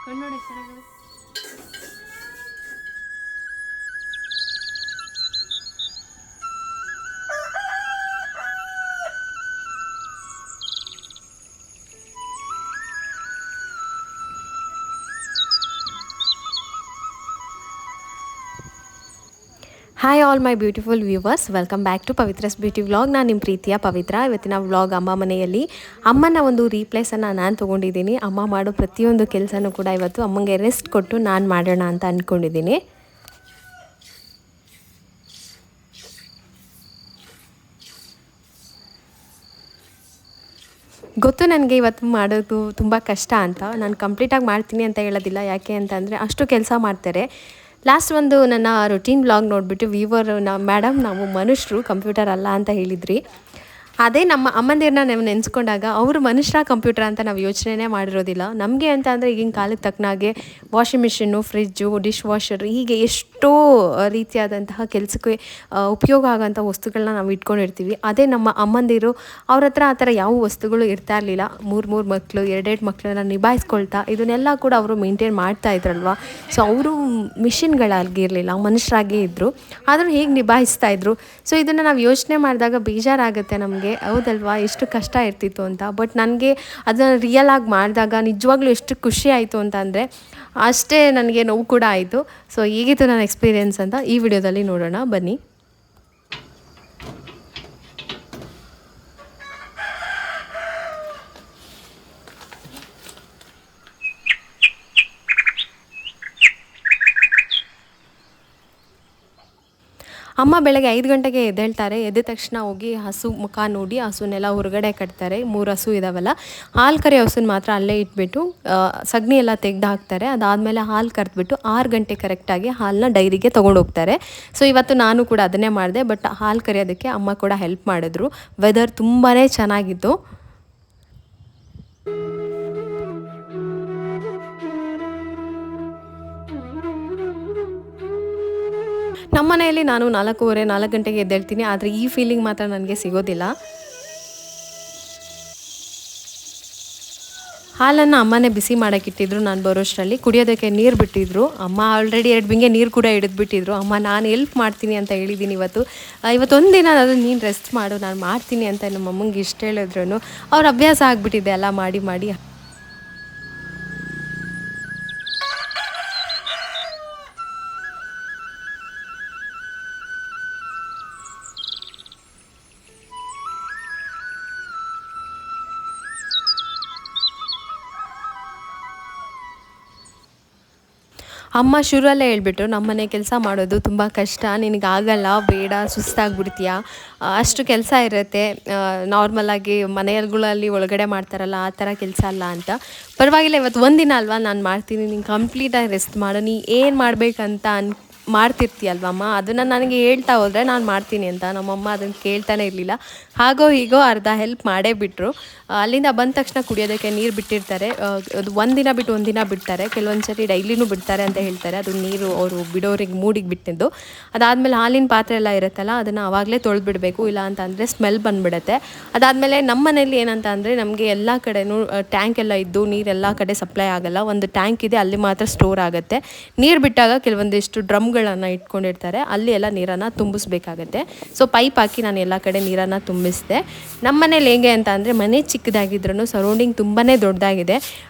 ಕಣ್ಣೋಡಿ ಚೆನ್ನಾಗಿ. Hi all my beautiful viewers, welcome back to Pavithra's beauty vlog. ನಾನು ನಿಮ್ಮ ಪ್ರೀತಿಯ ಪವಿತ್ರ. ಇವತ್ತಿನ ವ್ಲಾಗ್ ಅಮ್ಮ ಮನೆಯಲ್ಲಿ ಅಮ್ಮನ ಒಂದು ರೀಪ್ಲೇಸನ್ನು ನಾನು ತೊಗೊಂಡಿದ್ದೀನಿ. ಅಮ್ಮ ಮಾಡೋ ಪ್ರತಿಯೊಂದು ಕೆಲಸನೂ ಕೂಡ ಇವತ್ತು ಅಮ್ಮಂಗೆ ರೆಸ್ಟ್ ಕೊಟ್ಟು ನಾನು ಮಾಡೋಣ ಅಂತ ಅಂದ್ಕೊಂಡಿದ್ದೀನಿ. ಗೊತ್ತು ನನಗೆ ಇವತ್ತು ಮಾಡೋದು ತುಂಬ ಕಷ್ಟ ಅಂತ. ನಾನು ಕಂಪ್ಲೀಟಾಗಿ ಮಾಡ್ತೀನಿ ಅಂತ ಹೇಳೋದಿಲ್ಲ. ಯಾಕೆ ಅಂತಂದರೆ ಅಷ್ಟು ಕೆಲಸ ಮಾಡ್ತಾರೆ. ಲಾಸ್ಟ್ ಒಂದು ನನ್ನ ರೊಟೀನ್ ವ್ಲಾಗ್ ನೋಡಿಬಿಟ್ಟು ವ್ಯೂವರ್ ಮೇಡಮ್ ನಾವು ಮನುಷ್ಯರು ಕಂಪ್ಯೂಟರ್ ಅಲ್ಲ ಅಂತ ಹೇಳಿದ್ರಿ. ಅದೇ ನಮ್ಮ ಅಮ್ಮಂದಿರನ್ನ ನಾವು ನೆನೆಸ್ಕೊಂಡಾಗ ಅವರು ಮನುಷ್ಯರ ಕಂಪ್ಯೂಟರ್ ಅಂತ ನಾವು ಯೋಚನೆ ಮಾಡಿರೋದಿಲ್ಲ. ನಮಗೆ ಅಂತ ಅಂದರೆ ಈಗಿನ ಕಾಲಕ್ಕೆ ತಕ್ಕನಾಗೆ washing machine, fridge, dish washer, ಹೀಗೆ ಎಷ್ಟೋ ರೀತಿಯಾದಂತಹ ಕೆಲಸಕ್ಕೆ ಉಪಯೋಗ ಆಗೋಂಥ ವಸ್ತುಗಳನ್ನ ನಾವು ಇಟ್ಕೊಂಡಿರ್ತೀವಿ. ಅದೇ ನಮ್ಮ ಅಮ್ಮಂದಿರು ಅವ್ರ ಹತ್ರ ಆ ಥರ ಯಾವ ವಸ್ತುಗಳು ಇರ್ತಾ ಇರಲಿಲ್ಲ. ಮೂರು ಮಕ್ಕಳು, ಎರಡೆರಡು ಮಕ್ಕಳನ್ನ ನಿಭಾಯಿಸ್ಕೊಳ್ತಾ ಇದನ್ನೆಲ್ಲ ಕೂಡ ಅವರು ಮೇಂಟೈನ್ ಮಾಡ್ತಾ ಇದ್ರಲ್ವ. ಸೊ ಅವರು ಮಿಷಿನ್ಗಳಾಗಿರಲಿಲ್ಲ, ಮನುಷ್ಯರಾಗೇ ಇದ್ದರು. ಆದರೂ ಹೇಗೆ ನಿಭಾಯಿಸ್ತಾ ಇದ್ರು. ಸೊ ಇದನ್ನು ನಾವು ಯೋಚನೆ ಮಾಡಿದಾಗ ಬೇಜಾರಾಗುತ್ತೆ ನಮಗೆ. ಹೌದಲ್ವಾ, ಎಷ್ಟು ಕಷ್ಟ ಇರ್ತಿತ್ತು ಅಂತ. ಬಟ್ ನನಗೆ ಅದನ್ನು ರಿಯಲ್ ಆಗಿ ಮಾಡಿದಾಗ ನಿಜವಾಗ್ಲೂ ಎಷ್ಟು ಖುಷಿ ಆಯಿತು ಅಂತ ಅಂದರೆ ಅಷ್ಟೇ ನನಗೆ ನೋವು ಕೂಡ ಆಯಿತು. ಸೊ ಹೇಗಿತ್ತು ನನ್ನ ಎಕ್ಸ್ಪೀರಿಯೆನ್ಸ್ ಅಂತ ಈ ವಿಡಿಯೋದಲ್ಲಿ ನೋಡೋಣ ಬನ್ನಿ. ಅಮ್ಮ ಬೆಳಗ್ಗೆ 5 ಗಂಟೆಗೆ ಎದ್ದೇಳ್ತಾರೆ. ಎದ್ದ ತಕ್ಷಣ ಹೋಗಿ ಹಸು ಮುಖ ನೋಡಿ ಹಸುನೆಲ್ಲ ಹೊರಗಡೆ ಕಟ್ತಾರೆ. 3 ಹಸು ಇದಾವಲ್ಲ, ಹಾಲು ಕರೆಯೋ ಹಸುನ ಮಾತ್ರ ಅಲ್ಲೇ ಇಟ್ಬಿಟ್ಟು ಸಗಣಿ ಎಲ್ಲ ತೆಗೆದು ಹಾಕ್ತಾರೆ. ಅದಾದಮೇಲೆ ಹಾಲು ಕರೆದ್ಬಿಟ್ಟು 6 ಗಂಟೆ ಕರೆಕ್ಟಾಗಿ ಹಾಲನ್ನ ಡೈರಿಗೆ ತೊಗೊಂಡೋಗ್ತಾರೆ. ಸೊ ಇವತ್ತು ನಾನು ಕೂಡ ಅದನ್ನೇ ಮಾಡಿದೆ. ಬಟ್ ಹಾಲು ಕರೆಯೋದಕ್ಕೆ ಅಮ್ಮ ಕೂಡ ಹೆಲ್ಪ್ ಮಾಡಿದ್ರು. ವೆದರ್ ತುಂಬಾ ಚೆನ್ನಾಗಿತ್ತು. ನಮ್ಮ ಮನೆಯಲ್ಲಿ ನಾನು 4 ಗಂಟೆಗೆ ಎದ್ದೇಳ್ತೀನಿ. ಆದರೆ ಈ ಫೀಲಿಂಗ್ ಮಾತ್ರ ನನಗೆ ಸಿಗೋದಿಲ್ಲ. ಹಾಲನ್ನು ಅಮ್ಮನೇ ಬಿಸಿ ಮಾಡೋಕ್ಕಿಟ್ಟಿದ್ರು. ನಾನು ಬರೋಷ್ಟರಲ್ಲಿ ಕುಡಿಯೋದಕ್ಕೆ ನೀರು ಬಿಟ್ಟಿದ್ರು. ಅಮ್ಮ ಆಲ್ರೆಡಿ 2 ಬಿಂಗೆ ನೀರು ಕೂಡ ಹಿಡಿದ್ಬಿಟ್ಟಿದ್ರು. ಅಮ್ಮ ನಾನು ಹೆಲ್ಪ್ ಮಾಡ್ತೀನಿ ಅಂತ ಹೇಳಿದ್ದೀನಿ ಇವತ್ತೊಂದು ದಿನ ಅದು ನೀನು ರೆಸ್ಟ್ ಮಾಡು, ನಾನು ಮಾಡ್ತೀನಿ ಅಂತ ನಮ್ಮ ಅಮ್ಮಂಗೆ ಇಷ್ಟ ಹೇಳಿದ್ರು. ಅವ್ರ ಅಭ್ಯಾಸ ಆಗಿಬಿಟ್ಟಿದೆ ಎಲ್ಲ ಮಾಡಿ ಮಾಡಿ. ಅಮ್ಮ ಶುರುವಲ್ಲೇ ಹೇಳ್ಬಿಟ್ರು, ನಮ್ಮನೆ ಕೆಲಸ ಮಾಡೋದು ತುಂಬ ಕಷ್ಟ, ನಿನಗಾಗಲ್ಲ, ಬೇಡ, ಸುಸ್ತಾಗ್ಬಿಡ್ತೀಯಾ, ಅಷ್ಟು ಕೆಲಸ ಇರುತ್ತೆ, ನಾರ್ಮಲಾಗಿ ಮನೆಗಳಲ್ಲಿ ಒಳಗಡೆ ಮಾಡ್ತಾರಲ್ಲ ಆ ಥರ ಕೆಲಸ ಅಲ್ಲ ಅಂತ. ಪರವಾಗಿಲ್ಲ, ಇವತ್ತು ಒಂದಿನ ಅಲ್ವಾ, ನಾನು ಮಾಡ್ತೀನಿ, ನೀನು ಕಂಪ್ಲೀಟಾಗಿ ರೆಸ್ಟ್ ಮಾಡು, ನೀ ಏನು ಮಾಡಬೇಕಂತ ಮಾಡ್ತಿರ್ತೀಯಲ್ವಮ್ಮ, ಅದನ್ನು ನನಗೆ ಹೇಳ್ತಾ ಹೋದರೆ ನಾನು ಮಾಡ್ತೀನಿ ಅಂತ. ನಮ್ಮಮ್ಮ ಅದನ್ನು ಕೇಳ್ತಾನೆ ಇರಲಿಲ್ಲ. ಹಾಗೋ ಹೀಗೋ ಅರ್ಧ ಹೆಲ್ಪ್ ಮಾಡೇ ಬಿಟ್ಟರು. ಅಲ್ಲಿಂದ ಬಂದ ತಕ್ಷಣ ಕುಡಿಯೋದಕ್ಕೆ ನೀರು ಬಿಟ್ಟಿರ್ತಾರೆ. ಅದು ಒಂದಿನ ಬಿಟ್ಟು ಒಂದಿನ ಬಿಡ್ತಾರೆ, ಕೆಲವೊಂದು ಸರಿ ಡೈಲಿನೂ ಬಿಡ್ತಾರೆ ಅಂತ ಹೇಳ್ತಾರೆ. ಅದು ನೀರು ಅವರು ಬಿಡೋರಿಗೆ ಮೂಡಿಗೆ ಬಿಟ್ಟಿದ್ದು. ಅದಾದಮೇಲೆ ಹಾಲಿನ ಪಾತ್ರೆ ಎಲ್ಲ ಇರುತ್ತಲ್ಲ, ಅದನ್ನು ಆವಾಗಲೇ ತೊಳೆದ್ಬಿಡಬೇಕು, ಇಲ್ಲ ಅಂತ ಅಂದರೆ ಸ್ಮೆಲ್ ಬಂದುಬಿಡುತ್ತೆ. ಅದಾದಮೇಲೆ ನಮ್ಮ ಮನೇಲಿ ಏನಂತ ಅಂದರೆ ನಮಗೆ ಎಲ್ಲ ಕಡೆಯೂ ಟ್ಯಾಂಕ್ ಎಲ್ಲ ಇದ್ದು ನೀರೆಲ್ಲ ಕಡೆ ಸಪ್ಲೈ ಆಗೋಲ್ಲ. ಒಂದು ಟ್ಯಾಂಕ್ ಇದೆ, ಅಲ್ಲಿ ಮಾತ್ರ ಸ್ಟೋರ್ ಆಗುತ್ತೆ. ನೀರು ಬಿಟ್ಟಾಗ ಕೆಲವೊಂದಿಷ್ಟು ಡ್ರಮ್ಗಳನ್ನು ಇಟ್ಕೊಂಡಿರ್ತಾರೆ, ಅಲ್ಲಿ ಎಲ್ಲ ನೀರನ್ನು ತುಂಬಿಸ್ಬೇಕಾಗತ್ತೆ. ಸೊ ಪೈಪ್ ಹಾಕಿ ನಾನು ಎಲ್ಲ ಕಡೆ ನೀರನ್ನು ತುಂಬಿಸಿದೆ. ನಮ್ಮ ಮನೇಲಿ ಹೇಗೆ ಅಂತ ಅಂದರೆ ಮನೆ ಚಿಕ್ಕದಾಗಿದ್ರೂ ಸರೌಂಡಿಂಗ್ ತುಂಬಾ ದೊಡ್ಡದಾಗಿದೆ.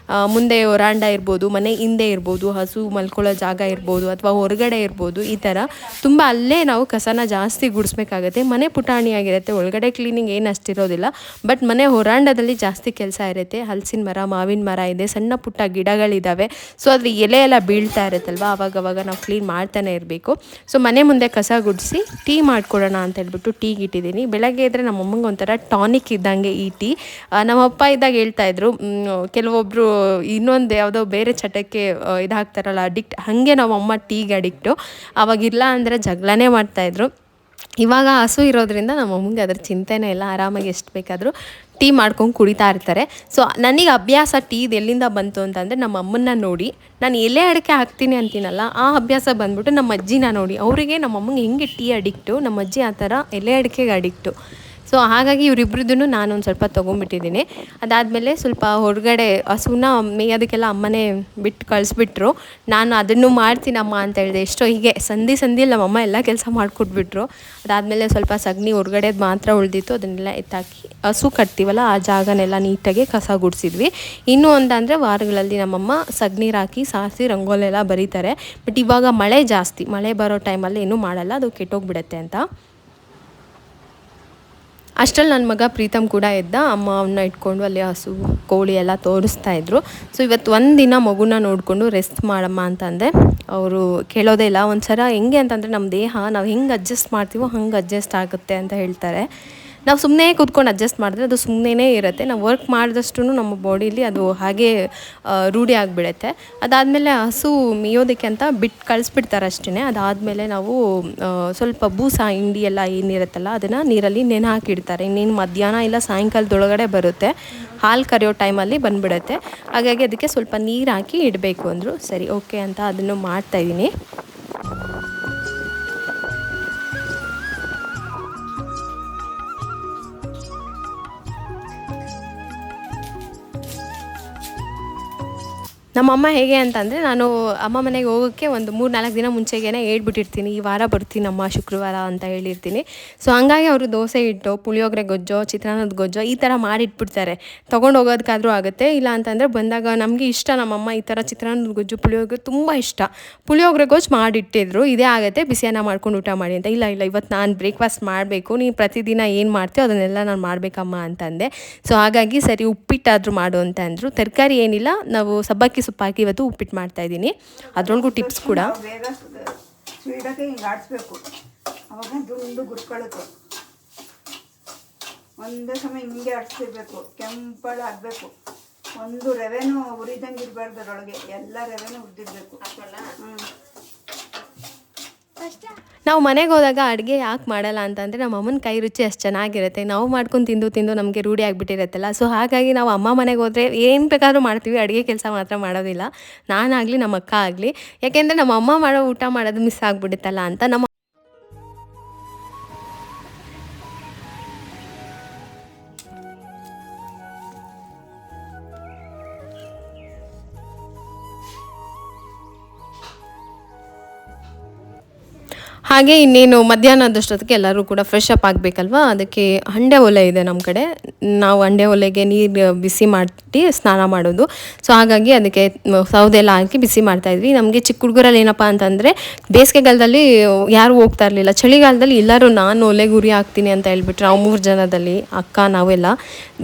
ಮುಂದೆ ವರಾಂಡ ಇರ್ಬೋದು, ಮನೆ ಹಿಂದೆ ಇರ್ಬೋದು, ಹಸು ಮಲ್ಕೊಳ್ಳೋ ಜಾಗ ಇರ್ಬೋದು, ಅಥವಾ ಹೊರಗಡೆ ಇರ್ಬೋದು, ಈ ಥರ ತುಂಬ ಅಲ್ಲೇ ನಾವು ಕಸನ ಜಾಸ್ತಿ ಗುಡಿಸ್ಬೇಕಾಗತ್ತೆ. ಮನೆ ಪುಟಾಣಿಯಾಗಿರುತ್ತೆ, ಒಳಗಡೆ ಕ್ಲೀನಿಂಗ್ ಏನು ಅಷ್ಟಿರೋದಿಲ್ಲ. ಬಟ್ ಮನೆ ಹೊರಾಂಡದಲ್ಲಿ ಜಾಸ್ತಿ ಕೆಲಸ ಇರುತ್ತೆ. ಹಲಸಿನ ಮರ, ಮಾವಿನ ಮರ ಇದೆ, ಸಣ್ಣ ಪುಟ್ಟ ಗಿಡಗಳಿದ್ದಾವೆ. ಸೊ ಅದ್ರ ಎಲೆ ಎಲ್ಲ ಬೀಳ್ತಾ ಇರುತ್ತಲ್ವ, ಆವಾಗವಾಗ ನಾವು ಕ್ಲೀನ್ ಮಾಡ್ತಾನೆ ಇರಬೇಕು. ಸೊ ಮನೆ ಮುಂದೆ ಕಸ ಗುಡಿಸಿ ಟೀ ಮಾಡ್ಕೊಡೋಣ ಅಂತ ಹೇಳ್ಬಿಟ್ಟು ಟೀಗೆ ಇಟ್ಟಿದ್ದೀನಿ. ಬೆಳಗ್ಗೆ ಇದ್ದರೆ ನಮ್ಮಮ್ಮಂಗೆ ಒಂಥರ ಟಾನಿಕ್ ಇದ್ದಂಗೆ ಈ ಟೀ. ನಮ್ಮಪ್ಪ ಇದ್ದಾಗ ಹೇಳ್ತಾಯಿದ್ರು, ಕೆಲವೊಬ್ಬರು ಇನ್ನೊಂದು ಯಾವುದೋ ಬೇರೆ ಚಟಕ್ಕೆ ಇದಾಗ್ತಾರಲ್ಲ, ಅಡಿಕ್ಟ್, ಹಾಗೆ ನಮ್ಮಮ್ಮ ಟೀಗೆ ಅಡಿಕ್ಟು. ಅವಾಗಿಲ್ಲ ಅಂದರೆ ಜಗಳನೇ ಮಾಡ್ತಾಯಿದ್ರು. ಇವಾಗ ಹಸು ಇರೋದ್ರಿಂದ ನಮ್ಮಮ್ಮಂಗೆ ಅದ್ರ ಚಿಂತೆನೇ ಇಲ್ಲ, ಆರಾಮಾಗಿ ಎಷ್ಟು ಬೇಕಾದರೂ ಟೀ ಮಾಡ್ಕೊಂಡು ಕುಡಿತಾ ಇರ್ತಾರೆ. ಸೊ ನನಗೆ ಅಭ್ಯಾಸ ಟೀದು ಎಲ್ಲಿಂದ ಬಂತು ಅಂತಂದರೆ ನಮ್ಮ ಅಮ್ಮನ್ನ ನೋಡಿ ನಾನು ಎಲೆ ಅಡಿಕೆ ಹಾಕ್ತೀನಿ ಅಂತೀನಲ್ಲ, ಆ ಅಭ್ಯಾಸ ಬಂದ್ಬಿಟ್ಟು ನಮ್ಮ ಅಜ್ಜಿನ ನೋಡಿ. ಅವರಿಗೆ ನಮ್ಮ ಅಮ್ಮಂಗೆ ಹೆಂಗೆ ಟೀ ಅಡಿಕ್ಟು, ನಮ್ಮ ಅಜ್ಜಿ ಆ ಥರ ಎಲೆ ಅಡಿಕೆಗೆ ಅಡಿಕ್ಟು. ಸೊ ಹಾಗಾಗಿ ಇವರಿಬ್ರದ್ದೂ ನಾನೊಂದು ಸ್ವಲ್ಪ ತೊಗೊಂಬಿಟ್ಟಿದ್ದೀನಿ. ಅದಾದಮೇಲೆ ಸ್ವಲ್ಪ ಹೊರಗಡೆ ಹಸುನ ಮೇಯೋದಕ್ಕೆಲ್ಲ ಅಮ್ಮನೇ ಬಿಟ್ಟು ಕಳಿಸ್ಬಿಟ್ರು. ನಾನು ಅದನ್ನು ಮಾಡ್ತೀನಮ್ಮ ಅಂತ ಹೇಳಿದೆ. ಎಷ್ಟೋ ಹೀಗೆ ಸಂಧಿಯಲ್ಲಿ ನಮ್ಮಮ್ಮ ಎಲ್ಲ ಕೆಲಸ ಮಾಡಿಕೊಟ್ಬಿಟ್ರು. ಅದಾದಮೇಲೆ ಸ್ವಲ್ಪ ಸಗಣಿ ಹೊರಗಡೆದು ಮಾತ್ರ ಉಳಿದಿತ್ತು, ಅದನ್ನೆಲ್ಲ ಎತ್ತಾಕಿ ಹಸು ಕಟ್ತೀವಲ್ಲ ಆ ಜಾಗನೆಲ್ಲ ನೀಟಾಗಿ ಕಸ ಗುಡಿಸಿದ್ವಿ. ಇನ್ನೂ ಒಂದಂದರೆ ವಾರಗಳಲ್ಲಿ ನಮ್ಮಮ್ಮ ಸಗಣಿ ಹಾಕಿ ಸಾರಿಸಿ ರಂಗೋಲಿ ಎಲ್ಲ ಬರೀತಾರೆ. ಬಟ್ ಇವಾಗ ಮಳೆ ಜಾಸ್ತಿ, ಮಳೆ ಬರೋ ಟೈಮಲ್ಲಿ ಏನೂ ಮಾಡಲ್ಲ, ಅದು ಕೆಟ್ಟೋಗ್ಬಿಡುತ್ತೆ ಅಂತ. ಅಷ್ಟರಲ್ಲಿ ನನ್ನ ಮಗ ಪ್ರೀತಮ್ ಕೂಡ ಎದ್ದ. ಅಮ್ಮ ಅವನ್ನ ಇಟ್ಕೊಂಡು ಅಲ್ಲಿ ಹಸು ಕೋಳಿ ಎಲ್ಲ ತೋರಿಸ್ತಾಯಿದ್ರು. ಸೊ ಇವತ್ತು ಒಂದಿನ ಮಗುನ ನೋಡಿಕೊಂಡು ರೆಸ್ಟ್ ಮಾಡಮ್ಮ ಅಂತಂದೆ. ಅವರು ಕೇಳೋದೇ ಇಲ್ಲ. ಒಂದ್ಸಲ ಹೆಂಗೆ ಅಂತಂದರೆ ನಮ್ಮ ದೇಹ ನಾವು ಹೆಂಗೆ ಅಡ್ಜಸ್ಟ್ ಮಾಡ್ತೀವೋ ಹಂಗೆ ಅಡ್ಜಸ್ಟ್ ಆಗುತ್ತೆ ಅಂತ ಹೇಳ್ತಾರೆ. ನಾವು ಸುಮ್ಮನೆ ಕೂತ್ಕೊಂಡು ಅಡ್ಜಸ್ಟ್ ಮಾಡಿದ್ರೆ ಅದು ಸುಮ್ಮನೆ ಇರುತ್ತೆ. ನಾವು ವರ್ಕ್ ಮಾಡಿದಷ್ಟು ನಮ್ಮ ಬಾಡೀಲಿ ಅದು ಹಾಗೇ ರೂಢಿ ಆಗಿಬಿಡುತ್ತೆ. ಅದಾದಮೇಲೆ ಹಸು ಮೇಯೋದಕ್ಕೆ ಅಂತ ಬಿಟ್ಟು ಕಳಿಸ್ಬಿಡ್ತಾರೆ ಅಷ್ಟೇ. ಅದಾದಮೇಲೆ ನಾವು ಸ್ವಲ್ಪ ಬೂಸ ಹಿಂಡಿ ಎಲ್ಲ ಏನಿರುತ್ತಲ್ಲ ಅದನ್ನು ನೀರಲ್ಲಿ ನೆನೆ ಹಾಕಿಡ್ತಾರೆ. ಇನ್ನೇನು ಮಧ್ಯಾಹ್ನ ಇಲ್ಲ ಸಾಯಂಕಾಲದೊಳಗಡೆ ಬರುತ್ತೆ. ಹಾಲು ಕರೆಯೋ ಟೈಮಲ್ಲಿ ಬಂದುಬಿಡುತ್ತೆ. ಹಾಗಾಗಿ ಅದಕ್ಕೆ ಸ್ವಲ್ಪ ನೀರು ಹಾಕಿ ಇಡಬೇಕು ಅಂದರು. ಸರಿ ಓಕೆ ಅಂತ ಅದನ್ನು ಮಾಡ್ತಾಯಿದ್ದೀನಿ. ನಮ್ಮಮ್ಮ ಹೇಗೆ ಅಂತಂದರೆ, ನಾನು ಅಮ್ಮ ಮನೆಗೆ ಹೋಗೋಕ್ಕೆ ಒಂದು 3-4 ದಿನ ಮುಂಚೆಗೇ ಹೇಳ್ಬಿಟ್ಟಿರ್ತೀನಿ, ಈ ವಾರ ಬರ್ತೀನಮ್ಮ ಶುಕ್ರವಾರ ಅಂತ ಹೇಳಿರ್ತೀನಿ. ಸೊ ಹಾಗಾಗಿ ಅವರು ದೋಸೆ ಹಿಟ್ಟು, ಪುಳಿಯೋಗರೆ ಗೊಜ್ಜೋ, ಚಿತ್ರಾನ್ನದ ಗೊಜ್ಜೋ ಈ ಥರ ಮಾಡಿಟ್ಬಿಡ್ತಾರೆ. ತೊಗೊಂಡು ಹೋಗೋದಕ್ಕಾದರೂ ಆಗುತ್ತೆ. ಇಲ್ಲ ಅಂತಂದರೆ ಬಂದಾಗ ನಮಗೆ ಇಷ್ಟ, ನಮ್ಮಮ್ಮ ಈ ಥರ ಚಿತ್ರಾನ್ನದ ಗೊಜ್ಜು ಪುಳಿಯೋಗರೆ ತುಂಬ ಇಷ್ಟ. ಪುಳಿಯೋಗರೆ ಗೊಜ್ಜು ಮಾಡಿಟ್ಟಿದ್ರು, ಇದೇ ಆಗುತ್ತೆ ಬಿಸಿಯನ್ನ ಮಾಡ್ಕೊಂಡು ಊಟ ಮಾಡಿ ಅಂತ. ಇಲ್ಲ ಇವತ್ತು ನಾನು ಬ್ರೇಕ್ಫಾಸ್ಟ್ ಮಾಡಬೇಕು, ನೀನು ಪ್ರತಿದಿನ ಏನು ಮಾಡ್ತೀಯೋ ಅದನ್ನೆಲ್ಲ ನಾನು ಮಾಡಬೇಕಮ್ಮ ಅಂತಂದೆ. ಸೊ ಹಾಗಾಗಿ ಸರಿ ಉಪ್ಪಿಟ್ಟಾದರೂ ಮಾಡು ಅಂತ ಅಂದರು. ತರಕಾರಿ ಏನಿಲ್ಲ, ನಾವು ಸಬ್ಬಕ್ಕಿ ಸೊಪ್ಪಾಕಿ ಇವತ್ತು ಉಪ್ಪಿಟ್ಟು ಮಾಡ್ತಾಯಿದ್ದೀನಿ. ಅದರೊಳಗೂ ಟಿಪ್ಸ್ ಕೂಡ. ಬೇಗ ಸ್ವೀಟಾಗಿ ಹಿಂಗೆ ಆಡಿಸ್ಬೇಕು, ಅವಾಗ ದುಂಡು ಗುರ್ಕೊಳ್ಳುತ್ತೆ. ಒಂದೇ ಸಮಯ ಹಿಂಗೆ ಆಡಿಸ್ತಿರ್ಬೇಕು, ಕೆಂಪಳು ಆಗಬೇಕು. ಒಂದು ರವೆನೂ ಉರಿದಂಗೆ ಇರಬಾರ್ದು, ಅದರೊಳಗೆ ಎಲ್ಲ ರವೆನೂ ಹುರಿದಿರ್ಬೇಕು. ನಾವು ಮನೆಗೆ ಹೋದಾಗ ಅಡುಗೆ ಯಾಕೆ ಮಾಡಲ್ಲ ಅಂತಂದರೆ, ನಮ್ಮ ಅಮ್ಮನ ಕೈ ರುಚಿ ಅಷ್ಟು ಚೆನ್ನಾಗಿರುತ್ತೆ. ನಾವು ಮಾಡ್ಕೊಂಡು ತಿಂದು ನಮಗೆ ರೂಢಿ ಆಗಿಬಿಟ್ಟಿರುತ್ತಲ್ಲ. ಸೊ ಹಾಗಾಗಿ ನಾವು ಅಮ್ಮ ಮನೆಗೆ ಹೋದರೆ ಏನು ಬೇಕಾದರೂ ಮಾಡ್ತೀವಿ, ಅಡುಗೆ ಕೆಲಸ ಮಾತ್ರ ಮಾಡೋದಿಲ್ಲ. ನಾನಾಗಲಿ ನಮ್ಮ ಅಕ್ಕ ಆಗಲಿ. ಯಾಕೆಂದರೆ ನಮ್ಮ ಅಮ್ಮ ಮಾಡೋ ಊಟ ಮಾಡೋದು ಮಿಸ್ ಆಗಿಬಿಡುತ್ತಲ್ಲ ಅಂತ. ಹಾಗೆ ಇನ್ನೇನು ಮಧ್ಯಾಹ್ನದಷ್ಟೊತ್ತಿಗೆ ಎಲ್ಲರೂ ಕೂಡ ಫ್ರೆಶ್ ಅಪ್ ಆಗಬೇಕಲ್ವ. ಅದಕ್ಕೆ ಹಂಡೆ ಒಲೆ ಇದೆ ನಮ್ಮ ಕಡೆ. ನಾವು ಹಂಡೆ ಒಲೆಗೆ ನೀರು ಬಿಸಿ ಮಾಡಿ ಸ್ನಾನ ಮಾಡೋದು. ಸೊ ಹಾಗಾಗಿ ಅದಕ್ಕೆ ಸೌದೆ ಎಲ್ಲ ಹಾಕಿ ಬಿಸಿ ಮಾಡ್ತಾಯಿದ್ವಿ. ನಮಗೆ ಚಿಕ್ಕ ಹುಡುಗರಲ್ಲಿ ಏನಪ್ಪ ಅಂತಂದರೆ, ಬೇಸಿಗೆಗಾಲದಲ್ಲಿ ಯಾರೂ ಹೋಗ್ತಾ ಇರಲಿಲ್ಲ. ಚಳಿಗಾಲದಲ್ಲಿ ಎಲ್ಲರೂ ನಾನು ಒಲೆಗೆ ಉರಿ ಹಾಕ್ತೀನಿ ಅಂತ ಹೇಳ್ಬಿಟ್ರೆ, ನಾವು 3 ಜನದಲ್ಲಿ ಅಕ್ಕ ನಾವೆಲ್ಲ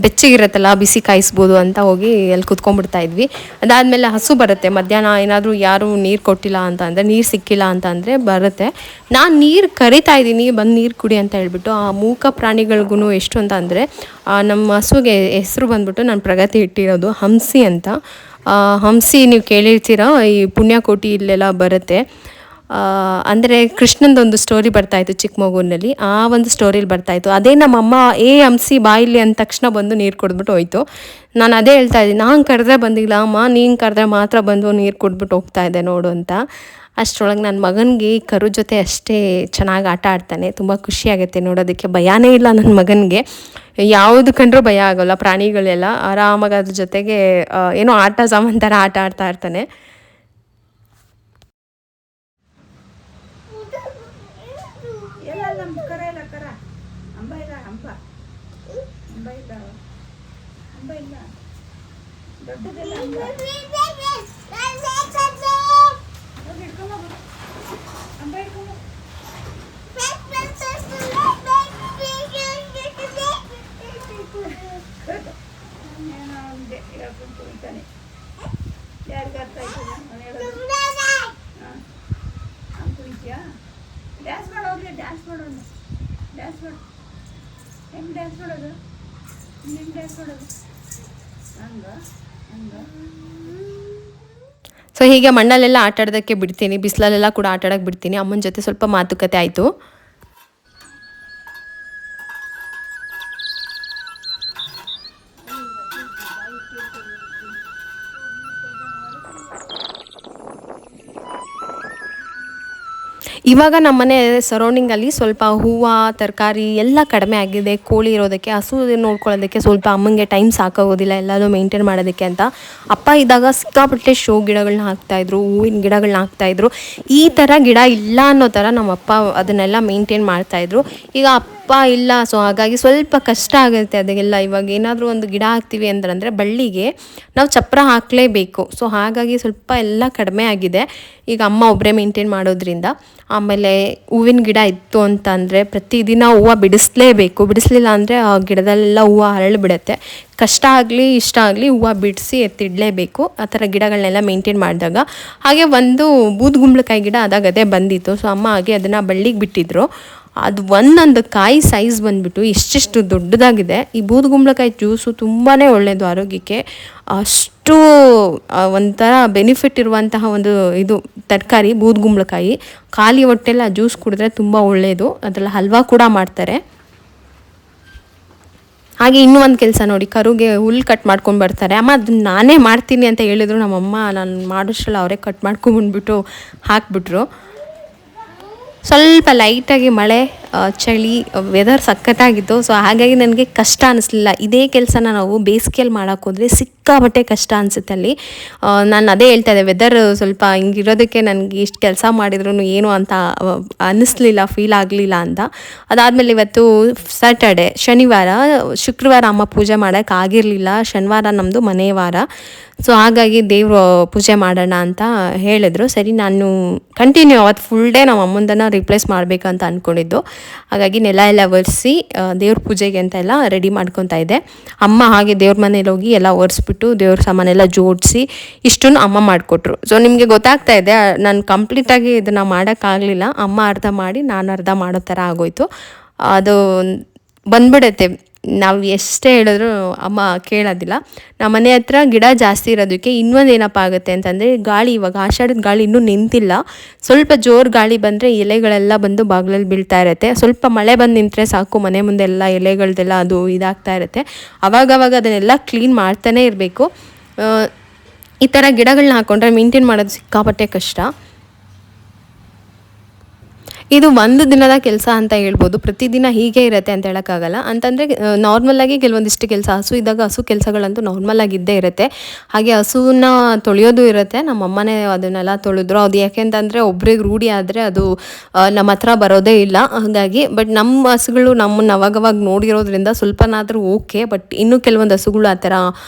ಬೆಚ್ಚಗಿರುತ್ತಲ್ಲ ಬಿಸಿ ಕಾಯಿಸ್ಬೋದು ಅಂತ ಹೋಗಿ ಅಲ್ಲಿ ಕುತ್ಕೊಂಡ್ಬಿಡ್ತಾಯಿದ್ವಿ. ಅದಾದಮೇಲೆ ಹಸು ಬರುತ್ತೆ ಮಧ್ಯಾಹ್ನ, ಏನಾದರೂ ಯಾರೂ ನೀರು ಕೊಟ್ಟಿಲ್ಲ ಅಂತ ಅಂದರೆ, ನೀರು ಸಿಕ್ಕಿಲ್ಲ ಅಂತ ಅಂದರೆ ಬರುತ್ತೆ. ನಾನು ನೀರು ಕರಿತಾ ಇದ್ದೀನಿ, ಬಂದು ನೀರು ಕುಡಿ ಅಂತ ಹೇಳ್ಬಿಟ್ಟು. ಆ ಮೂಕ ಪ್ರಾಣಿಗಳಿಗೂ ಎಷ್ಟು ಅಂತ ಅಂದರೆ, ನಮ್ಮ ಹಸುಗೆ ಹೆಸರು ಬಂದ್ಬಿಟ್ಟು ನಾನು ಪ್ರಗತಿ ಇಟ್ಟಿರೋದು ಹಂಸಿ ಅಂತ. ಹಂಸಿ ನೀವು ಕೇಳಿರ್ತೀರ, ಈ ಪುಣ್ಯಕೋಟಿ ಇಲ್ಲೆಲ್ಲ ಬರುತ್ತೆ. ಅಂದರೆ ಕೃಷ್ಣಂದೊಂದು ಸ್ಟೋರಿ ಬರ್ತಾಯಿತ್ತು ಚಿಕ್ಕ ಮಗುವಿನಲ್ಲಿ, ಆ ಒಂದು ಸ್ಟೋರಿಲಿ ಬರ್ತಾಯಿತ್ತು. ಅದೇ ನಮ್ಮಮ್ಮ ಹಂಸಿ ಬಾಯಿಲಿ ಅಂದ ತಕ್ಷಣ ಬಂದು ನೀರು ಕೊಡ್ಬಿಟ್ಟು ಹೋಯ್ತು. ನಾನು ಅದೇ ಹೇಳ್ತಾ ಇದ್ದೀನಿ, ನಾನು ಕರೆದ್ರೆ ಬಂದಿಲ್ಲ ಅಮ್ಮ, ನೀನು ಕರೆದ್ರೆ ಮಾತ್ರ ಬಂದು ನೀರು ಕೊಟ್ಬಿಟ್ಟು ಹೋಗ್ತಾ ಇದೆ ನೋಡು ಅಂತ. ಅಷ್ಟರೊಳಗೆ ನನ್ನ ಮಗನಿಗೆ ಕರು ಜೊತೆ ಅಷ್ಟೇ ಚೆನ್ನಾಗಿ ಆಟ ಆಡ್ತಾನೆ. ತುಂಬ ಖುಷಿಯಾಗುತ್ತೆ ನೋಡೋದಕ್ಕೆ. ಭಯನೇ ಇಲ್ಲ ನನ್ನ ಮಗನಿಗೆ, ಯಾವುದು ಕಂಡ್ರೂ ಭಯ ಆಗೋಲ್ಲ. ಪ್ರಾಣಿಗಳೆಲ್ಲ ಆರಾಮಾಗಿ ಅದ್ರ ಜೊತೆಗೆ ಏನೋ ಆಟ ಸಾಮಾನು ಥರ ಆಟ ಆಡ್ತಾ ಇರ್ತಾನೆ. ಸೊ ಹೀಗೆ ಮಣ್ಣಲ್ಲೆಲ್ಲ ಆಟ ಆಡೋದಕ್ಕೆ ಬಿಡ್ತೀನಿ, ಬಿಸಿಲಲ್ಲೆಲ್ಲ ಕೂಡ ಆಟ ಆಡೋಕ್ಕೆ ಬಿಡ್ತೀನಿ. ಅಮ್ಮನ ಜೊತೆ ಸ್ವಲ್ಪ ಮಾತುಕತೆ ಆಯಿತು. ಇವಾಗ ನಮ್ಮನೆ ಸರೌಂಡಿಂಗಲ್ಲಿ ಸ್ವಲ್ಪ ಹೂವು ತರಕಾರಿ ಎಲ್ಲ ಕಡಿಮೆ ಆಗಿದೆ. ಕೋಳಿ ಇರೋದಕ್ಕೆ, ಹಸು ನೋಡ್ಕೊಳ್ಳೋದಕ್ಕೆ ಸ್ವಲ್ಪ ಅಮ್ಮಂಗೆ ಟೈಮ್ ಸಾಕಾಗೋದಿಲ್ಲ ಎಲ್ಲನೂ ಮೇಂಟೈನ್ ಮಾಡೋದಕ್ಕೆ ಅಂತ. ಅಪ್ಪ ಇದ್ದಾಗ ಸಿಕ್ಕಾಪಟ್ಟೆ ಶೋ ಗಿಡಗಳನ್ನ ಹಾಕ್ತಾಯಿದ್ರು, ಹೂವಿನ ಗಿಡಗಳನ್ನ ಹಾಕ್ತಾಯಿದ್ರು. ಈ ಥರ ಗಿಡ ಇಲ್ಲ ಅನ್ನೋ ಥರ ನಮ್ಮಪ್ಪ ಅದನ್ನೆಲ್ಲ ಮೇಂಟೈನ್ ಮಾಡ್ತಾಯಿದ್ರು. ಈಗ ಅಪ್ಪ ಇಲ್ಲ, ಸೊ ಹಾಗಾಗಿ ಸ್ವಲ್ಪ ಕಷ್ಟ ಆಗುತ್ತೆ ಅದಕ್ಕೆಲ್ಲ. ಇವಾಗ ಏನಾದರೂ ಒಂದು ಗಿಡ ಹಾಕ್ತೀವಿ ಅಂತಂದರೆ ಬಳ್ಳಿಗೆ ನಾವು ಚಪ್ಪರ ಹಾಕಲೇಬೇಕು. ಸೊ ಹಾಗಾಗಿ ಸ್ವಲ್ಪ ಎಲ್ಲ ಕಡಿಮೆ ಆಗಿದೆ ಈಗ ಅಮ್ಮ ಒಬ್ಬರೇ ಮೇಂಟೈನ್ ಮಾಡೋದ್ರಿಂದ. ಆಮೇಲೆ ಹೂವಿನ ಗಿಡ ಇತ್ತು ಅಂತ ಅಂದರೆ ಪ್ರತಿದಿನ ಹೂವು ಬಿಡಿಸ್ಲೇಬೇಕು. ಬಿಡಿಸ್ಲಿಲ್ಲ ಅಂದರೆ ಆ ಗಿಡದಲ್ಲೆಲ್ಲ ಹೂವು ಹರಳಿಬಿಡುತ್ತೆ. ಕಷ್ಟ ಆಗಲಿ ಇಷ್ಟ ಆಗಲಿ ಹೂವು ಬಿಡಿಸಿ ಎತ್ತಿಡಲೇಬೇಕು. ಆ ಥರ ಗಿಡಗಳನ್ನೆಲ್ಲ ಮೇಂಟೈನ್ ಮಾಡಿದಾಗ. ಹಾಗೆ ಒಂದು ಬೂದುಗುಂಬಳಕಾಯಿ ಗಿಡ ಅದಾಗದೇ ಬಂದಿತ್ತು. ಸೊ ಅಮ್ಮ ಹಾಗೆ ಅದನ್ನು ಬಳ್ಳಿಗೆ ಬಿಟ್ಟಿದ್ರು. ಅದು ಒಂದೊಂದು ಕಾಯಿ ಸೈಜ್ ಬಂದುಬಿಟ್ಟು ಎಷ್ಟೆಷ್ಟು ದೊಡ್ಡದಾಗಿದೆ. ಈ ಬೂದುಗುಂಬಳಕಾಯಿ ಜ್ಯೂಸು ತುಂಬಾ ಒಳ್ಳೆಯದು ಆರೋಗ್ಯಕ್ಕೆ. ಅಷ್ಟು ಒಂಥರ ಬೆನಿಫಿಟ್ ಇರುವಂತಹ ಒಂದು ಇದು ತರಕಾರಿ ಬೂದುಗುಂಬಳಕಾಯಿ. ಖಾಲಿ ಹೊಟ್ಟೆಲ್ಲ ಜ್ಯೂಸ್ ಕುಡಿದ್ರೆ ತುಂಬ ಒಳ್ಳೆಯದು. ಅದರಲ್ಲಿ ಹಲ್ವಾ ಕೂಡ ಮಾಡ್ತಾರೆ. ಹಾಗೆ ಇನ್ನೂ ಒಂದು ಕೆಲಸ ನೋಡಿ, ಕರುಗೆ ಹುಲ್ಲು ಕಟ್ ಮಾಡ್ಕೊಂಡು ಬರ್ತಾರೆ. ಅಮ್ಮ ಅದನ್ನ ನಾನೇ ಮಾಡ್ತೀನಿ ಅಂತ ಹೇಳಿದ್ರು. ನಮ್ಮಮ್ಮ ನಾನು ಮಾಡೋಷ್ಟರಲ್ಲಿ ಅವರೇ ಕಟ್ ಮಾಡ್ಕೊಂಡ್ಬಂದ್ಬಿಟ್ಟು ಹಾಕ್ಬಿಟ್ರು. ಸ್ವಲ್ಪ ಲೈಟಾಗಿ ಮಳೆ, ಚಳಿ, ವೆದರ್ ಸಖತ್ತಾಗಿತ್ತು. ಸೊ ಹಾಗಾಗಿ ನನಗೆ ಕಷ್ಟ ಅನ್ನಿಸ್ಲಿಲ್ಲ. ಇದೇ ಕೆಲಸನ ನಾವು ಬೇಸಿಗೆಯಲ್ಲಿ ಮಾಡೋಕ್ಕೋದ್ರೆ ಸಿಕ್ಕಾಬಟ್ಟೆ ಕಷ್ಟ ಅನಿಸುತ್ತೆ ಅಲ್ಲಿ. ನಾನು ಅದೇ ಹೇಳ್ತಾ ಇದ್ದೆ, ವೆದರ್ ಸ್ವಲ್ಪ ಹಿಂಗಿರೋದಕ್ಕೆ ನನಗೆ ಇಷ್ಟು ಕೆಲಸ ಮಾಡಿದ್ರು ಏನು ಅಂತ ಅನ್ನಿಸ್ಲಿಲ್ಲ, ಫೀಲ್ ಆಗಲಿಲ್ಲ ಅಂತ. ಅದಾದಮೇಲೆ ಇವತ್ತು ಸ್ಯಾಟರ್ಡೆ, ಶನಿವಾರ. ಶುಕ್ರವಾರ ಅಮ್ಮ ಪೂಜೆ ಮಾಡೋಕ್ಕಾಗಿರಲಿಲ್ಲ. ಶನಿವಾರ ನಮ್ಮದು ಮನೆ ವಾರ. ಸೊ ಹಾಗಾಗಿ ದೇವರು ಪೂಜೆ ಮಾಡೋಣ ಅಂತ ಹೇಳಿದ್ರು. ಸರಿ, ನಾನು ಕಂಟಿನ್ಯೂ ಅವತ್ತು ಫುಲ್ ಡೇ ನಮ್ಮ ಅಮ್ಮಂದನ್ನು ರಿಪ್ಲೇಸ್ ಮಾಡಬೇಕಂತ ಅಂದ್ಕೊಂಡಿದ್ದು. ಹಾಗಾಗಿ ನೆಲ ಎಲ್ಲ ಒರೆಸಿ ದೇವ್ರ ಪೂಜೆಗೆ ಅಂತ ಎಲ್ಲ ರೆಡಿ ಮಾಡ್ಕೊತಾ ಇದ್ದೆ. ಅಮ್ಮ ಹಾಗೆ ದೇವ್ರ ಮನೇಲಿ ಹೋಗಿ ಎಲ್ಲ ಒರೆಸ್ಬಿಟ್ಟು ದೇವ್ರ ಸಾಮಾನೆಲ್ಲ ಜೋಡಿಸಿ ಇಷ್ಟನ್ನು ಅಮ್ಮ ಮಾಡಿಕೊಟ್ರು. ಸೊ ನಿಮಗೆ ಗೊತ್ತಾಗ್ತಾ ಇದೆ, ನಾನು ಕಂಪ್ಲೀಟಾಗಿ ಇದನ್ನು ಮಾಡೋಕ್ಕಾಗಲಿಲ್ಲ. ಅಮ್ಮ ಅರ್ಧ ಮಾಡಿ ನಾನು ಅರ್ಧ ಮಾಡೋ ಥರ ಆಗೋಯ್ತು. ಅದು ಬಂದ್ಬಿಡುತ್ತೆ, ನಾವು ಎಷ್ಟೇ ಹೇಳಿದ್ರು ಅಮ್ಮ ಕೇಳೋದಿಲ್ಲ. ನಮ್ಮ ಮನೆ ಹತ್ರ ಗಿಡ ಜಾಸ್ತಿ ಇರೋದಕ್ಕೆ ಇನ್ನೊಂದು ಏನಪ್ಪ ಆಗುತ್ತೆ ಅಂತಂದರೆ, ಗಾಳಿ ಇವಾಗ ಆಷಾಢದ ಗಾಳಿ ಇನ್ನೂ ನಿಂತಿಲ್ಲ. ಸ್ವಲ್ಪ ಜೋರು ಗಾಳಿ ಬಂದರೆ ಎಲೆಗಳೆಲ್ಲ ಬಂದು ಬಾಗಿಲಲ್ಲಿ ಬೀಳ್ತಾ ಇರುತ್ತೆ. ಸ್ವಲ್ಪ ಮಳೆ ಬಂದು ನಿಂತರೆ ಸಾಕು, ಮನೆ ಮುಂದೆ ಎಲ್ಲ ಎಲೆಗಳದೆಲ್ಲ ಅದು ಇದಾಗ್ತಾ ಇರುತ್ತೆ. ಅವಾಗವಾಗ ಅದನ್ನೆಲ್ಲ ಕ್ಲೀನ್ ಮಾಡ್ತಾನೇ ಇರಬೇಕು. ಈ ಥರ ಗಿಡಗಳನ್ನ ಹಾಕ್ಕೊಂಡ್ರೆ ಮೇಂಟೈನ್ ಮಾಡೋದು ಸಿಕ್ಕಾಪಟ್ಟೆ ಕಷ್ಟ. ಇದು ಒಂದು ದಿನದ ಕೆಲಸ ಅಂತ ಹೇಳ್ಬೋದು. ಪ್ರತಿದಿನ ಹೀಗೆ ಇರುತ್ತೆ ಅಂತ ಹೇಳೋಕ್ಕಾಗಲ್ಲ. ಅಂತಂದರೆ ನಾರ್ಮಲಾಗಿ ಕೆಲವೊಂದಿಷ್ಟು ಕೆಲಸ, ಹಸು ಇದ್ದಾಗ ಹಸು ಕೆಲಸಗಳಂತೂ ನಾರ್ಮಲಾಗಿ ಇದ್ದೇ ಇರುತ್ತೆ. ಹಾಗೆ ಹಸುವನ್ನ ತೊಳೆಯೋದು ಇರುತ್ತೆ. ನಮ್ಮ ಅಮ್ಮನೇ ಅದನ್ನೆಲ್ಲ ತೊಳೆದ್ರು. ಅದು ಯಾಕೆಂತಂದರೆ ಒಬ್ರಿಗೆ ರೂಢಿ ಆದರೆ ಅದು ನಮ್ಮ ಹತ್ರ ಬರೋದೇ ಇಲ್ಲ. ಹಾಗಾಗಿ ಬಟ್ ನಮ್ಮ ಹಸುಗಳು ನಮ್ಮನ್ನು ಅವಾಗವಾಗ ನೋಡಿರೋದ್ರಿಂದ ಸ್ವಲ್ಪನಾದರೂ ಓಕೆ. ಬಟ್ ಇನ್ನೂ ಕೆಲವೊಂದು ಹಸುಗಳು ಆ ಥರ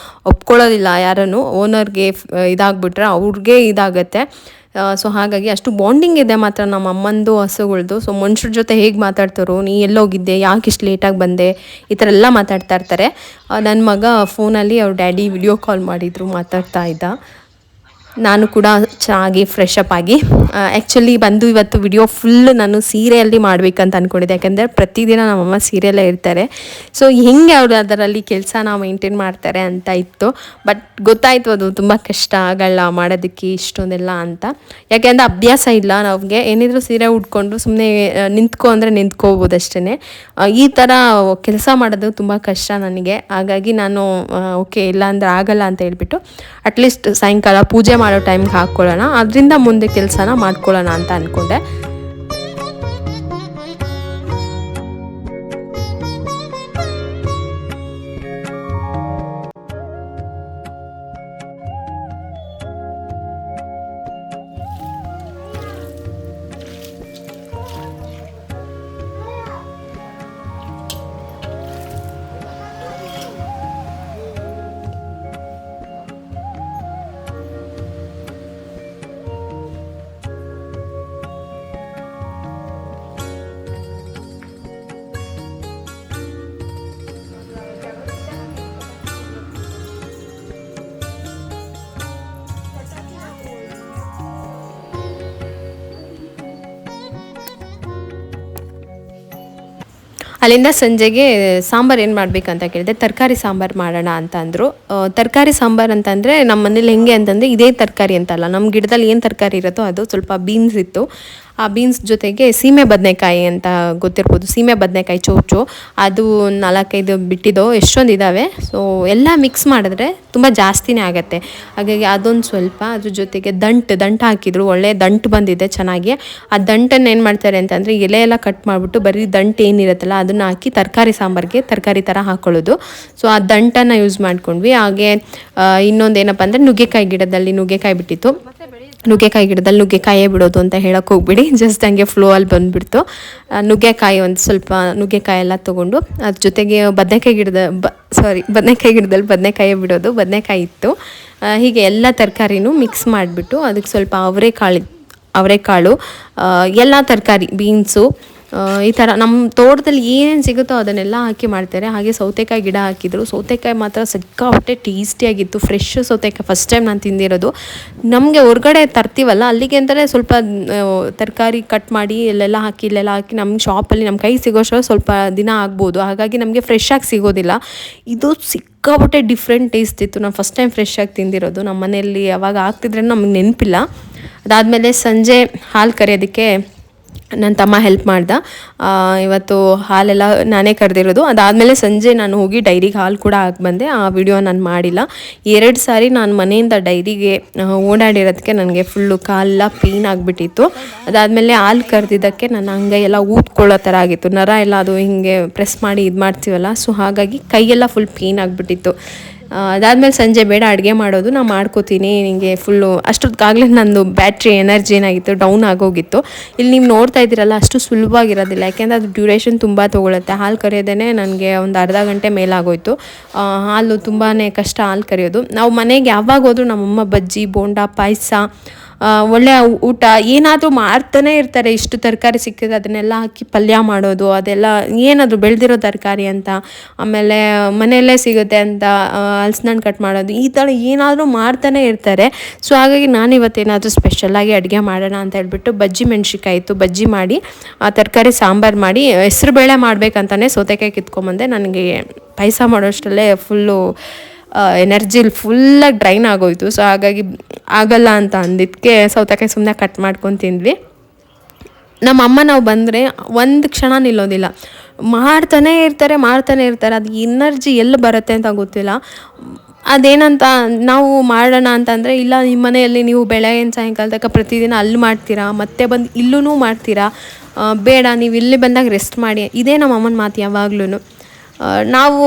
ಒಪ್ಕೊಳ್ಳೋದಿಲ್ಲ. ಯಾರನ್ನು ಓನರ್ಗೆ ಇದಾಗ್ಬಿಟ್ರೆ ಅವ್ರಿಗೆ ಇದಾಗತ್ತೆ. ಸೊ ಹಾಗಾಗಿ ಅಷ್ಟು ಬಾಂಡಿಂಗ್ ಇದೆ ಮಾತ್ರ ನಮ್ಮ ಅಮ್ಮಂದು ಹಸುಗಳ್ದು. ಸೊ ಮನುಷ್ಯರ ಜೊತೆ ಹೇಗೆ ಮಾತಾಡ್ತಾರೋ, ನೀ ಎಲ್ಲೋಗಿದ್ದೆ, ಯಾಕೆ ಇಷ್ಟು ಲೇಟಾಗಿ ಬಂದೆ, ಈ ಥರ ಎಲ್ಲ ಮಾತಾಡ್ತಾ ಇರ್ತಾರೆ. ನನ್ನ ಮಗ ಫೋನಲ್ಲಿ ಅವ್ರ ಡ್ಯಾಡಿ ವಿಡಿಯೋ ಕಾಲ್ ಮಾಡಿದರು, ಮಾತಾಡ್ತಾ ಇದ್ದ. ನಾನು ಕೂಡ ಚೆನ್ನಾಗಿ ಫ್ರೆಶ್ ಅಪ್ ಆಗಿ ಆ್ಯಕ್ಚುಲಿ ಬಂದು ಇವತ್ತು ವಿಡಿಯೋ ಫುಲ್ ನಾನು ಸೀರೆಯಲ್ಲಿ ಮಾಡಬೇಕಂತ ಅಂದ್ಕೊಂಡಿದ್ದೆ. ಯಾಕೆಂದರೆ ಪ್ರತಿದಿನ ನಮ್ಮಮ್ಮ ಸೀರೆಯಲ್ಲೇ ಇರ್ತಾರೆ. ಸೊ ಹೆಂಗೆ ಅವರು ಅದರಲ್ಲಿ ಕೆಲಸನ ಮೇಂಟೈನ್ ಮಾಡ್ತಾರೆ ಅಂತ ಇತ್ತು. ಬಟ್ ಗೊತ್ತಾಯಿತು ಅದು ತುಂಬ ಕಷ್ಟ ಆಗಲ್ಲ ಮಾಡೋದಕ್ಕೆ ಇಷ್ಟೊಂದೆಲ್ಲ ಅಂತ. ಯಾಕೆಂದರೆ ಅಭ್ಯಾಸ ಇಲ್ಲ ನಮಗೆ. ಏನಿದ್ರು ಸೀರೆ ಉಟ್ಕೊಂಡು ಸುಮ್ಮನೆ ನಿಂತ್ಕೊ ಅಂದರೆ ನಿಂತ್ಕೋಬೋದು ಅಷ್ಟೇ. ಈ ಥರ ಕೆಲಸ ಮಾಡೋದು ತುಂಬ ಕಷ್ಟ ನನಗೆ. ಹಾಗಾಗಿ ನಾನು ಓಕೆ ಇಲ್ಲ ಅಂದರೆ ಆಗಲ್ಲ ಅಂತ ಹೇಳ್ಬಿಟ್ಟು ಅಟ್ಲೀಸ್ಟ್ ಸಾಯಂಕಾಲ ಪೂಜೆ ಮಾಡೋ ಟೈಮ್ಗೆ ಹಾಕ್ಕೊಳ್ಳೋಣ, ಅದರಿಂದ ಮುಂದೆ ಕೆಲಸನ ಮಾಡ್ಕೊಳ್ಳೋಣ ಅಂತ ಅಂದ್ಕೊಂಡೆ. ಅಲ್ಲಿಂದ ಸಂಜೆಗೆ ಸಾಂಬಾರು ಏನು ಮಾಡಬೇಕಂತ ಕೇಳಿದೆ. ತರಕಾರಿ ಸಾಂಬಾರು ಮಾಡೋಣ ಅಂತ ಅಂದರು. ತರಕಾರಿ ಸಾಂಬಾರು ಅಂತಂದರೆ ನಮ್ಮ ಮನೇಲಿ ಹೆಂಗೆ ಅಂತಂದರೆ ಇದೇ ತರಕಾರಿ ಅಂತಲ್ಲ, ನಮ್ಮ ಗಿಡದಲ್ಲಿ ಏನು ತರಕಾರಿ ಇರುತ್ತೋ ಅದು. ಸ್ವಲ್ಪ ಬೀನ್ಸ್ ಇತ್ತು, ಆ ಬೀನ್ಸ್ ಜೊತೆಗೆ ಸೀಮೆ ಬದನೆಕಾಯಿ ಅಂತ ಗೊತ್ತಿರ್ಬೋದು, ಸೀಮೆ ಬದನೆಕಾಯಿ ಚೌಚು, ಅದು 4-5 ಬಿಟ್ಟಿದ್ದೋ ಎಷ್ಟೊಂದು ಇದ್ದಾವೆ. ಸೊ ಎಲ್ಲ ಮಿಕ್ಸ್ ಮಾಡಿದ್ರೆ ತುಂಬ ಜಾಸ್ತಿನೇ ಆಗುತ್ತೆ. ಹಾಗಾಗಿ ಅದೊಂದು ಸ್ವಲ್ಪ, ಅದ್ರ ಜೊತೆಗೆ ದಂಟು ಹಾಕಿದ್ರು, ಒಳ್ಳೆ ದಂಟು ಬಂದಿದೆ ಚೆನ್ನಾಗಿ. ಆ ದಂಟನ್ನು ಏನು ಮಾಡ್ತಾರೆ ಅಂತಂದರೆ ಎಲೆ ಎಲ್ಲ ಕಟ್ ಮಾಡಿಬಿಟ್ಟು ಬರೀ ದಂಟು ಏನಿರುತ್ತಲ್ಲ ಅದನ್ನು ಹಾಕಿ ತರಕಾರಿ ಸಾಂಬಾರಿಗೆ ತರಕಾರಿ ಥರ ಹಾಕೊಳ್ಳೋದು. ಸೊ ಆ ದಂಟನ್ನು ಯೂಸ್ ಮಾಡ್ಕೊಂಡ್ವಿ. ಹಾಗೆ ಇನ್ನೊಂದು ಏನಪ್ಪ ಅಂದರೆ ನುಗ್ಗೆಕಾಯಿ ಗಿಡದಲ್ಲಿ ನುಗ್ಗೆಕಾಯಿ ಬಿಟ್ಟಿತ್ತು. ನುಗ್ಗೆಕಾಯಿ ಗಿಡದಲ್ಲಿ ನುಗ್ಗೆಕಾಯೇ ಬಿಡೋದು ಅಂತ ಹೇಳೋಕೆ ಹೋಗ್ಬಿಡಿ, ಜಸ್ಟ್ ಹಂಗೆ ಫ್ಲೋ ಅಲ್ಲಿ ಬಂದುಬಿಡ್ತು. ನುಗ್ಗೆಕಾಯಿ ಒಂದು ಸ್ವಲ್ಪ ನುಗ್ಗೆಕಾಯಿ ಎಲ್ಲ ತೊಗೊಂಡು ಅದ್ರ ಜೊತೆಗೆ ಬದನೆಕಾಯಿ ಗಿಡದಲ್ಲಿ ಬದನೆಕಾಯೇ ಬಿಡೋದು, ಬದನೆಕಾಯಿ ಇತ್ತು. ಹೀಗೆ ಎಲ್ಲ ತರಕಾರಿನೂ ಮಿಕ್ಸ್ ಮಾಡಿಬಿಟ್ಟು ಅದಕ್ಕೆ ಸ್ವಲ್ಪ ಅವರೆಕಾಳು, ಎಲ್ಲ ತರಕಾರಿ, ಬೀನ್ಸು, ಈ ಥರ ನಮ್ಮ ತೋಟದಲ್ಲಿ ಏನೇನು ಸಿಗುತ್ತೋ ಅದನ್ನೆಲ್ಲ ಹಾಕಿ ಮಾಡ್ತಾರೆ. ಹಾಗೆ ಸೌತೆಕಾಯಿ ಗಿಡ ಹಾಕಿದ್ರು. ಸೌತೆಕಾಯಿ ಮಾತ್ರ ಸಿಕ್ಕಾಪಟ್ಟೆ ಟೇಸ್ಟಿಯಾಗಿತ್ತು. ಫ್ರೆಶ್ ಸೌತೆಕಾಯಿ ಫಸ್ಟ್ ಟೈಮ್ ನಾನು ತಿಂದಿರೋದು. ನಮಗೆ ಹೊರಗಡೆ ತರ್ತೀವಲ್ಲ ಅಲ್ಲಿಗೆ ಅಂತಲೇ ಸ್ವಲ್ಪ ತರಕಾರಿ ಕಟ್ ಮಾಡಿ ಇಲ್ಲೆಲ್ಲ ಹಾಕಿ ನಮ್ಗೆ ಶಾಪಲ್ಲಿ ನಮ್ಮ ಕೈ ಸಿಗೋಷ್ಟು ಸ್ವಲ್ಪ ದಿನ ಆಗ್ಬೋದು. ಹಾಗಾಗಿ ನಮಗೆ ಫ್ರೆಶ್ ಆಗಿ ಸಿಗೋದಿಲ್ಲ. ಇದು ಸಿಕ್ಕಾಪಟ್ಟೆ ಡಿಫ್ರೆಂಟ್ ಟೇಸ್ಟ್ ಇತ್ತು. ನಾನು ಫಸ್ಟ್ ಟೈಮ್ ಫ್ರೆಶ್ ಆಗಿ ತಿಂದಿರೋದು. ನಮ್ಮ ಮನೆಯಲ್ಲಿ ಅವಾಗ ಆಗ್ತಿದ್ರೆ ನಮಗೆ ನೆನಪಿಲ್ಲ. ಅದಾದಮೇಲೆ ಸಂಜೆ ಹಾಲು ಕರೆಯೋದಕ್ಕೆ ನನ್ನ ತಮ್ಮ ಹೆಲ್ಪ್ ಮಾಡ್ದೆ. ಇವತ್ತು ಹಾಲೆಲ್ಲ ನಾನೇ ಕರೆದಿರೋದು. ಅದಾದಮೇಲೆ ಸಂಜೆ ನಾನು ಹೋಗಿ ಡೈರಿಗೆ ಹಾಲು ಕೂಡ ಹಾಕಿ ಬಂದೆ. ಆ ವಿಡಿಯೋ ನಾನು ಮಾಡಿಲ್ಲ. 2 ಸಾರಿ ನಾನು ಮನೆಯಿಂದ ಡೈರಿಗೆ ಓಡಾಡಿರೋದಕ್ಕೆ ನನಗೆ ಫುಲ್ಲು ಕಾಲೆಲ್ಲ ಪೇಯ್ನ್ ಆಗಿಬಿಟ್ಟಿತ್ತು. ಅದಾದಮೇಲೆ ಹಾಲು ಕರೆದಿದ್ದಕ್ಕೆ ನನ್ನ ಅಂಗೈ ಎಲ್ಲ ಊದ್ಕೊಳ್ಳೋ ಥರ ಆಗಿತ್ತು. ನರ ಎಲ್ಲ ಅದು ಹಿಂಗೆ ಪ್ರೆಸ್ ಮಾಡಿ ಇದು ಮಾಡ್ತೀವಲ್ಲ, ಸೊ ಹಾಗಾಗಿ ಕೈಯೆಲ್ಲ ಫುಲ್ ಪೇಯ್ನ್ ಆಗಿಬಿಟ್ಟಿತ್ತು. ಅದಾದಮೇಲೆ ಸಂಜೆ ಬೇಡ ಅಡುಗೆ ಮಾಡೋದು, ನಾನು ಮಾಡ್ಕೋತೀನಿ, ನಿಮಗೆ ಫುಲ್ಲು ಅಷ್ಟೊತ್ತಿಗಾಗಲೇ ನಂದು ಬ್ಯಾಟ್ರಿ ಎನರ್ಜಿ ಏನಾಗಿತ್ತು, ಡೌನ್ ಆಗೋಗಿತ್ತು. ಇಲ್ಲಿ ನೀವು ನೋಡ್ತಾ ಇದ್ದೀರಲ್ಲ, ಅಷ್ಟು ಸುಲಭವಾಗಿರೋದಿಲ್ಲ, ಯಾಕೆಂದರೆ ಅದು ಡ್ಯೂರೇಷನ್ ತುಂಬ ತೊಗೊಳುತ್ತೆ. ಹಾಲು ಕರೆಯೋದೇ ನನಗೆ ಒಂದು ಅರ್ಧ ಗಂಟೆ ಮೇಲಾಗೋಯ್ತು. ಹಾಲು ತುಂಬಾ ಕಷ್ಟ ಹಾಲು ಕರೆಯೋದು. ನಾವು ಮನೆಗೆ ಯಾವಾಗ ಹೋದ್ರೂ ನಮ್ಮಮ್ಮ ಬಜ್ಜಿ, ಬೋಂಡ, ಪಾಯಸ, ಒಳ್ಳೆಯ ಊಟ ಏನಾದರೂ ಮಾಡ್ತಾನೆ ಇರ್ತಾರೆ. ಇಷ್ಟು ತರಕಾರಿ ಸಿಕ್ಕಿದ್ರೆ ಅದನ್ನೆಲ್ಲ ಹಾಕಿ ಪಲ್ಯ ಮಾಡೋದು, ಅದೆಲ್ಲ ಏನಾದರೂ ಬೆಳೆದಿರೋ ತರಕಾರಿ ಅಂತ, ಆಮೇಲೆ ಮನೆಯಲ್ಲೇ ಸಿಗುತ್ತೆ ಅಂತ ಹಲ್ಸಿನಣ್ಣು ಕಟ್ ಮಾಡೋದು, ಈ ಥರ ಏನಾದರೂ ಮಾಡ್ತಾನೆ ಇರ್ತಾರೆ. ಸೊ ಹಾಗಾಗಿ ನಾನು ಇವತ್ತೇನಾದರೂ ಸ್ಪೆಷಲಾಗಿ ಅಡುಗೆ ಮಾಡೋಣ ಅಂತ ಹೇಳ್ಬಿಟ್ಟು ಬಜ್ಜಿ ಮೆಣ್ಸಿಕಾಯಿ ಇತ್ತು, ಬಜ್ಜಿ ಮಾಡಿ ತರಕಾರಿ ಸಾಂಬಾರು ಮಾಡಿ ಹೆಸರುಬೇಳೆ ಮಾಡಬೇಕಂತಾನೆ ಸೌತೆಕಾಯಿ ಕಿತ್ಕೊಂಬಂದೆ. ನನಗೆ ಪಾಯಸ ಮಾಡೋಷ್ಟರಲ್ಲೇ ಫುಲ್ಲು ಎನರ್ಜಿ ಫುಲ್ಲಾಗಿ ಡ್ರೈನ್ ಆಗೋಯ್ತು. ಸೊ ಹಾಗಾಗಿ ಆಗಲ್ಲ ಅಂತ ಅಂದಿದ್ದಕ್ಕೆ ಸೌತೆಕಾಯಿ ಸುಮ್ಮನೆ ಕಟ್ ಮಾಡ್ಕೊಂಡು ತಿಂದ್ವಿ. ನಮ್ಮ ಅಮ್ಮ ನಾವು ಬಂದರೆ ಒಂದು ಕ್ಷಣ ನಿಲ್ಲೋದಿಲ್ಲ, ಮಾಡ್ತಾನೇ ಇರ್ತಾರೆ. ಅದು ಎನರ್ಜಿ ಎಲ್ಲಿ ಬರುತ್ತೆ ಅಂತ ಗೊತ್ತಿಲ್ಲ. ಅದೇನಂತ ನಾವು ಮಾಡೋಣ ಅಂತಂದರೆ, ಇಲ್ಲ ನಿಮ್ಮ ಮನೆಯಲ್ಲಿ ನೀವು ಬೆಳಗಿನ ಸಾಯಂಕಾಲ ತನಕ ಪ್ರತಿದಿನ ಅಲ್ಲಿ ಮಾಡ್ತೀರಾ, ಮತ್ತೆ ಬಂದು ಇಲ್ಲೂ ಮಾಡ್ತೀರಾ, ಬೇಡ ನೀವು ಇಲ್ಲಿ ಬಂದಾಗ ರೆಸ್ಟ್ ಮಾಡಿ, ಇದೇ ನಮ್ಮ ಅಮ್ಮನ ಮಾತು ಯಾವಾಗ್ಲೂ. ನಾವು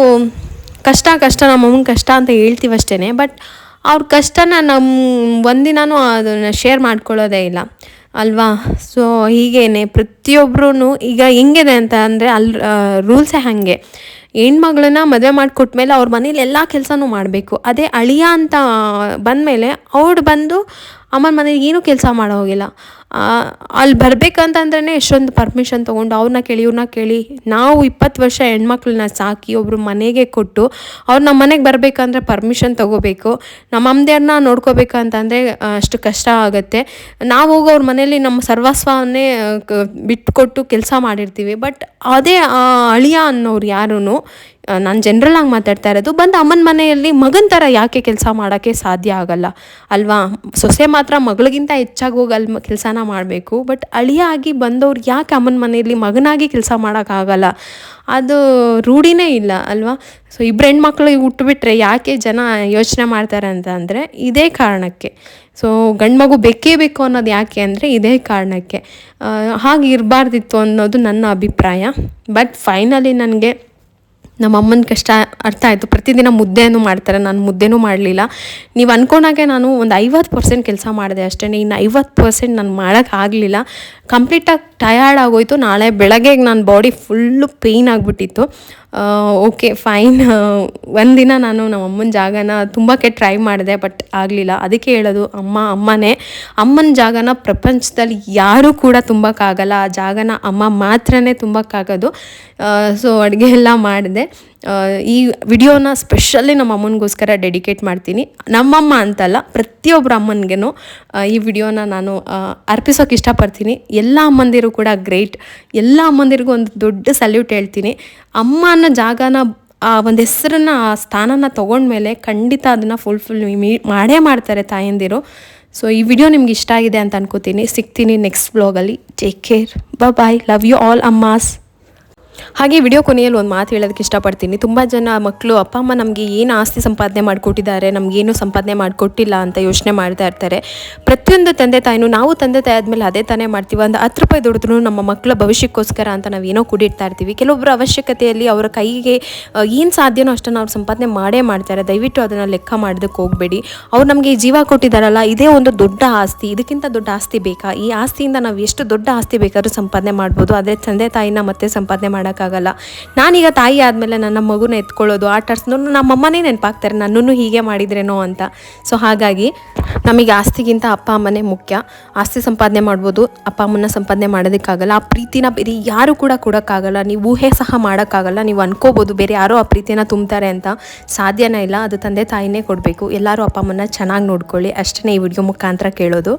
ಕಷ್ಟ ನಮ್ಮ ಅಮ್ಮನ ಕಷ್ಟ ಅಂತ ಹೇಳ್ತೀವಿ ಅಷ್ಟೇ, ಬಟ್ ಅವ್ರ ಕಷ್ಟನ ನಮ್ಮ ಒಂದಿನೂ ಅದನ್ನು ಶೇರ್ ಮಾಡ್ಕೊಳ್ಳೋದೇ ಇಲ್ಲ ಅಲ್ವಾ. ಸೊ ಹೀಗೇನೆ ಪ್ರತಿಯೊಬ್ಬರೂ ಈಗ ಹೆಂಗಿದೆ ಅಂತ ಅಂದರೆ ರೂಲ್ಸೇ ಹಾಗೆ, ಹೆಣ್ಮಗಳನ್ನ ಮದುವೆ ಮಾಡಿಕೊಟ್ಮೇಲೆ ಅವ್ರ ಮನೇಲಿ ಎಲ್ಲ ಕೆಲಸನೂ ಮಾಡಬೇಕು. ಅದೇ ಅಳಿಯ ಅಂತ ಬಂದಮೇಲೆ ಅವ್ರು ಬಂದು ಅಮ್ಮನ ಮನೇಲಿ ಏನೂ ಕೆಲಸ ಮಾಡೋ ಹೋಗಿಲ್ಲ. ಅಲ್ಲಿ ಬರಬೇಕಂತಂದ್ರೇ ಎಷ್ಟೊಂದು ಪರ್ಮಿಷನ್ ತೊಗೊಂಡು ಇವ್ರನ್ನ ಕೇಳಿ ನಾವು 20 ವರ್ಷ ಹೆಣ್ಮಕ್ಳನ್ನ ಸಾಕಿ ಒಬ್ಬರು ಮನೆಗೆ ಕೊಟ್ಟು ಅವ್ರು ನಮ್ಮ ಮನೆಗೆ ಬರಬೇಕಂದ್ರೆ ಪರ್ಮಿಷನ್ ತೊಗೋಬೇಕು. ನಮ್ಮ ಅಮ್ಮದೇವ್ರನ್ನ ನೋಡ್ಕೋಬೇಕಂತಂದರೆ ಅಷ್ಟು ಕಷ್ಟ ಆಗುತ್ತೆ. ನಾವು ಹೋಗಿ ಅವ್ರ ಮನೇಲಿ ನಮ್ಮ ಸರ್ವಸ್ವವನ್ನೇ ಬಿಟ್ಕೊಟ್ಟು ಕೆಲಸ ಮಾಡಿರ್ತೀವಿ. ಬಟ್ ಅದೇ ಅಳಿಯ ಅನ್ನೋರು ಯಾರೂ, ನಾನು ಜನರಲ್ಲಾಗಿ ಮಾತಾಡ್ತಾ ಇರೋದು, ಬಂದು ಅಮ್ಮನ ಮನೆಯಲ್ಲಿ ಮಗನ ಥರ ಯಾಕೆ ಕೆಲಸ ಮಾಡೋಕ್ಕೆ ಸಾಧ್ಯ ಆಗಲ್ಲ ಅಲ್ವಾ. ಸೊಸೆ ಮಾತ್ರ ಮಗಳಿಗಿಂತ ಹೆಚ್ಚಾಗಿ ಹೋಗಿ ಅಲ್ಲಿ ಕೆಲಸನ ಮಾಡಬೇಕು. ಬಟ್ ಅಳಿಯ ಆಗಿ ಬಂದವ್ರು ಯಾಕೆ ಅಮ್ಮನ ಮನೆಯಲ್ಲಿ ಮಗನಾಗಿ ಕೆಲಸ ಮಾಡೋಕ್ಕಾಗಲ್ಲ, ಅದು ರೂಢಿನೇ ಇಲ್ಲ ಅಲ್ವಾ. ಸೊ 2 ಹೆಣ್ಮಕ್ಳು ಹುಟ್ಟುಬಿಟ್ರೆ ಯಾಕೆ ಜನ ಯೋಚನೆ ಮಾಡ್ತಾರೆ ಅಂತ ಅಂದರೆ ಇದೇ ಕಾರಣಕ್ಕೆ. ಸೊ ಗಂಡು ಮಗು ಬೇಕೇ ಬೇಕು ಅನ್ನೋದು ಯಾಕೆ ಅಂದರೆ ಇದೇ ಕಾರಣಕ್ಕೆ. ಹಾಗೆ ಇರಬಾರ್ದಿತ್ತು ಅನ್ನೋದು ನನ್ನ ಅಭಿಪ್ರಾಯ. ಬಟ್ ಫೈನಲಿ ನನಗೆ ನಮ್ಮ ಅಮ್ಮನ ಕಷ್ಟ ಅರ್ಥ ಆಯಿತು. ಪ್ರತಿದಿನ ಮುದ್ದೆನೂ ಮಾಡ್ತಾರೆ, ನಾನು ಮುದ್ದೆನೂ ಮಾಡಲಿಲ್ಲ. ನೀವು ಅಂದ್ಕೊಂಡಾಗೆ ನಾನು ಒಂದು 50% ಕೆಲಸ ಮಾಡಿದೆ ಅಷ್ಟೇ, ಇನ್ನು 50% ನಾನು ಮಾಡೋಕ್ಕಾಗಲಿಲ್ಲ. ಕಂಪ್ಲೀಟಾಗಿ ಟಯರ್ಡ್ ಆಗೋಯಿತು. ನಾಳೆ ಬೆಳಗ್ಗೆಗೆ ನನ್ನ ಬಾಡಿ ಫುಲ್ಲು ಪೇಯ್ನ್ ಆಗಿಬಿಟ್ಟಿತ್ತು. ಓಕೆ ಫೈನ್, ಒಂದಿನ ನಾನು ನಮ್ಮ ಅಮ್ಮನ ಜಾಗನ ತುಂಬಕ್ಕೆ ಟ್ರೈ ಮಾಡಿದೆ, ಬಟ್ ಆಗಲಿಲ್ಲ. ಅದಕ್ಕೆ ಹೇಳೋದು, ಅಮ್ಮನ ಜಾಗನ ಪ್ರಪಂಚದಲ್ಲಿ ಯಾರೂ ಕೂಡ ತುಂಬಕ್ಕಾಗಲ್ಲ. ಆ ಜಾಗನ ಅಮ್ಮ ಮಾತ್ರನೇ ತುಂಬಕ್ಕಾಗೋದು. ಸೊ ಅಡುಗೆ ಎಲ್ಲ ಮಾಡಿದೆ. ಈ ವಿಡಿಯೋನ ಸ್ಪೆಷಲಿ ನಮ್ಮ ಅಮ್ಮನಿಗೋಸ್ಕರ ಡೆಡಿಕೇಟ್ ಮಾಡ್ತೀನಿ. ನಮ್ಮಮ್ಮ ಅಂತಲ್ಲ, ಪ್ರತಿಯೊಬ್ಬರ ಅಮ್ಮನಿಗೂ ಈ ವಿಡಿಯೋನ ನಾನು ಅರ್ಪಿಸೋಕೆ ಇಷ್ಟಪಡ್ತೀನಿ. ಎಲ್ಲ ಅಮ್ಮಂದಿರು ಕೂಡ ಗ್ರೇಟ್. ಎಲ್ಲ ಅಮ್ಮಂದಿರಿಗೂ ಒಂದು ದೊಡ್ಡ ಸಲ್ಯೂಟ್ ಹೇಳ್ತೀನಿ. ಅಮ್ಮ ಅನ್ನೋ ಜಾಗನ ಆ ಒಂದು ಹೆಸರನ್ನ, ಆ ಸ್ಥಾನನ ತೊಗೊಂಡ್ಮೇಲೆ ಖಂಡಿತ ಅದನ್ನು ಫುಲ್ಫಿಲ್ ಮಾಡೇ ಮಾಡ್ತಾರೆ ತಾಯಂದಿರು. ಸೊ ಈ ವಿಡಿಯೋ ನಿಮ್ಗೆ ಇಷ್ಟ ಆಗಿದೆ ಅಂತ ಅನ್ಕೋತೀನಿ. ಸಿಗ್ತೀನಿ ನೆಕ್ಸ್ಟ್ ಬ್ಲಾಗಲ್ಲಿ. Take care, bye, love you all ಅಮ್ಮಾಸ್. ಹಾಗೆ ವಿಡಿಯೋ ಕೊನೆಯಲ್ಲಿ ಒಂದು ಮಾತು ಹೇಳೋದಕ್ಕೆ ಇಷ್ಟಪಡ್ತೀನಿ. ತುಂಬ ಜನ ಮಕ್ಕಳು ಅಪ್ಪ ಅಮ್ಮ ನಮಗೆ ಏನು ಆಸ್ತಿ ಸಂಪಾದನೆ ಮಾಡಿಕೊಟ್ಟಿದ್ದಾರೆ, ನಮಗೇನು ಸಂಪಾದನೆ ಮಾಡಿಕೊಟ್ಟಿಲ್ಲ ಅಂತ ಯೋಚನೆ ಮಾಡ್ತಾ ಇರ್ತಾರೆ. ಪ್ರತಿಯೊಂದು ತಂದೆ ತಾಯಿನೂ ನಾವು ತಂದೆ ತಾಯಿ ಆದಮೇಲೆ ಅದೇ ತಾನೇ ಮಾಡ್ತೀವಿ. ಒಂದು 10 ರೂಪಾಯಿ ದುಡಿದ್ರೂ ನಮ್ಮ ಮಕ್ಕಳ ಭವಿಷ್ಯಕ್ಕೋಸ್ಕರ ಅಂತ ನಾವು ಏನೋ ಕೂಡಿಡ್ತಾ ಇರ್ತೀವಿ. ಕೆಲವೊಬ್ಬರ ಅವಶ್ಯಕತೆಯಲ್ಲಿ ಅವರ ಕೈಗೆ ಏನು ಸಾಧ್ಯನೋ ಅಷ್ಟನ್ನು ಅವ್ರು ಸಂಪಾದನೆ ಮಾಡೇ ಮಾಡ್ತಾರೆ. ದಯವಿಟ್ಟು ಅದನ್ನು ಲೆಕ್ಕ ಮಾಡೋದಕ್ಕೆ ಹೋಗಬೇಡಿ. ಅವ್ರು ನಮಗೆ ಜೀವ ಕೊಟ್ಟಿದ್ದಾರಲ್ಲ, ಇದೇ ಒಂದು ದೊಡ್ಡ ಆಸ್ತಿ. ಇದಕ್ಕಿಂತ ದೊಡ್ಡ ಆಸ್ತಿ ಬೇಕಾ? ಈ ಆಸ್ತಿಯಿಂದ ನಾವು ಎಷ್ಟು ದೊಡ್ಡ ಆಸ್ತಿ ಬೇಕಾದ್ರೂ ಸಂಪಾದನೆ ಮಾಡ್ಬೋದು. ಆದರೆ ತಂದೆ ತಾಯಿನ ಮತ್ತೆ ಸಂಪಾದನೆ ಮಾಡೋಕ್ಕಾಗಲ್ಲ. ನಾನೀಗ ತಾಯಿ ಆದಮೇಲೆ ನನ್ನ ಮಗುನ ಎತ್ಕೊಳ್ಳೋದು, ಆಟಾಡ್ಸೋದು, ನಮ್ಮಮ್ಮನೇ ನೆನಪಾಗ್ತಾರೆ ನನ್ನನ್ನು ಹೀಗೆ ಮಾಡಿದ್ರೇನೋ ಅಂತ. ಸೊ ಹಾಗಾಗಿ ನಮಗೆ ಆಸ್ತಿಗಿಂತ ಅಪ್ಪ ಅಮ್ಮನೇ ಮುಖ್ಯ. ಆಸ್ತಿ ಸಂಪಾದನೆ ಮಾಡ್ಬೋದು, ಅಪ್ಪ ಅಮ್ಮನ ಸಂಪಾದನೆ ಮಾಡೋದಕ್ಕಾಗಲ್ಲ. ಆ ಪ್ರೀತಿನ ಬೇರೆ ಯಾರು ಕೂಡ ಕೊಡೋಕ್ಕಾಗಲ್ಲ. ನೀವು ಊಹೆ ಸಹ ಮಾಡೋಕ್ಕಾಗಲ್ಲ. ನೀವು ಅನ್ಕೋಬೋದು ಬೇರೆ ಯಾರೋ ಆ ಪ್ರೀತಿನ ತುಂಬ್ತಾರೆ ಅಂತ, ಸಾಧ್ಯನೇ ಇಲ್ಲ. ಅದು ತಂದೆ ತಾಯಿನೇ ಕೊಡಬೇಕು. ಎಲ್ಲರೂ ಅಪ್ಪ ಅಮ್ಮನ ಚೆನ್ನಾಗಿ ನೋಡ್ಕೊಳ್ಳಿ. ಅಷ್ಟೇ ಈ ವಿಡಿಯೋ ಮುಖಾಂತರ ಕೇಳೋದು.